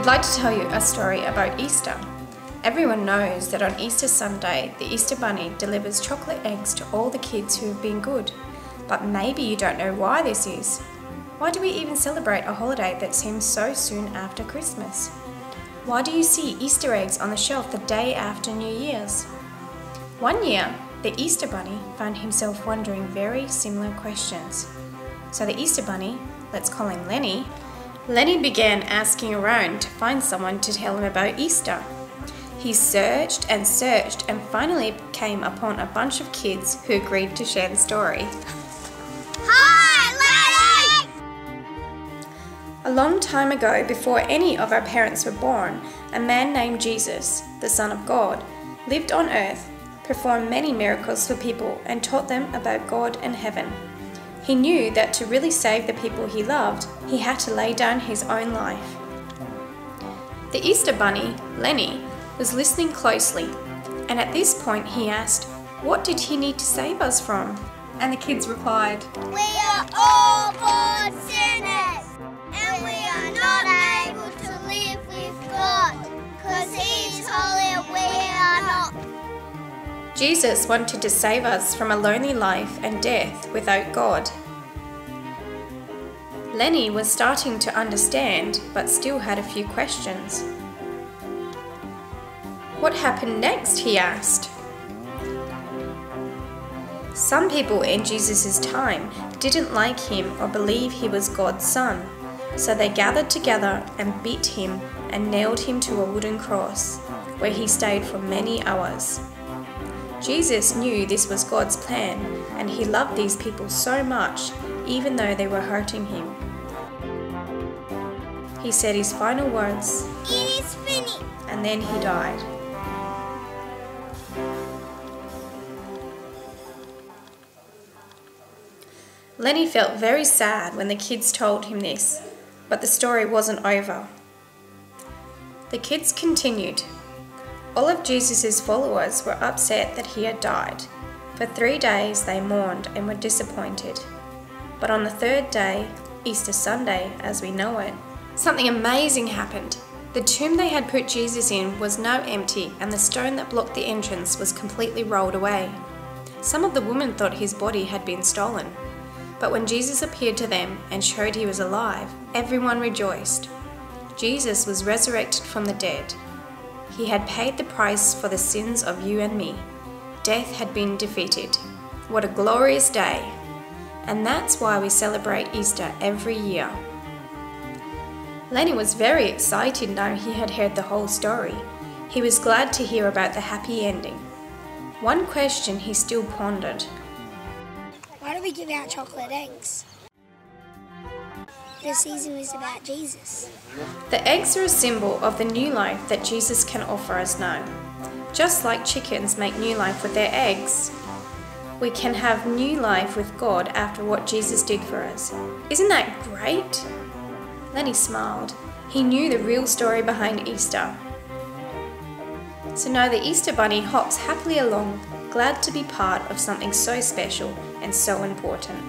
We'd like to tell you a story about Easter. Everyone knows that on Easter Sunday, the Easter Bunny delivers chocolate eggs to all the kids who have been good. But maybe you don't know why this is. Why do we even celebrate a holiday that seems so soon after Christmas? Why do you see Easter eggs on the shelf the day after New Year's? One year, the Easter Bunny found himself wondering very similar questions. So the Easter Bunny, let's call him Lenny began asking around to find someone to tell him about Easter. He searched and finally came upon a bunch of kids who agreed to share the story. Hi, Lenny! A long time ago, before any of our parents were born, a man named Jesus, the Son of God, lived on earth, performed many miracles for people, and taught them about God and heaven. He knew that to really save the people he loved, he had to lay down his own life. The Easter Bunny, Lenny, was listening closely, and at this point he asked, what did he need to save us from? And the kids replied, We are all born sinners, and we are not able to live with God, because He is holy and we are not. Jesus wanted to save us from a lonely life and death without God. Lenny was starting to understand, but still had a few questions. What happened next? He asked. Some people in Jesus' time didn't like him or believe he was God's son, so they gathered together and beat him and nailed him to a wooden cross, where he stayed for many hours. Jesus knew this was God's plan, and he loved these people so much, even though they were hurting him. He said his final words, It is finished. And then he died. Lenny felt very sad when the kids told him this, but the story wasn't over. The kids continued. All of Jesus' followers were upset that he had died. For 3 days they mourned and were disappointed. But on the third day, Easter Sunday as we know it, something amazing happened. The tomb they had put Jesus in was now empty, and the stone that blocked the entrance was completely rolled away. Some of the women thought his body had been stolen. But when Jesus appeared to them and showed he was alive, everyone rejoiced. Jesus was resurrected from the dead. He had paid the price for the sins of you and me. Death had been defeated. What a glorious day! And that's why we celebrate Easter every year. Lenny was very excited now he had heard the whole story. He was glad to hear about the happy ending. One question he still pondered. Why do we give out chocolate eggs? The season is about Jesus. The eggs are a symbol of the new life that Jesus can offer us now. Just like chickens make new life with their eggs, we can have new life with God after what Jesus did for us. Isn't that great? Lenny smiled. He knew the real story behind Easter. So now the Easter Bunny hops happily along, glad to be part of something so special and so important.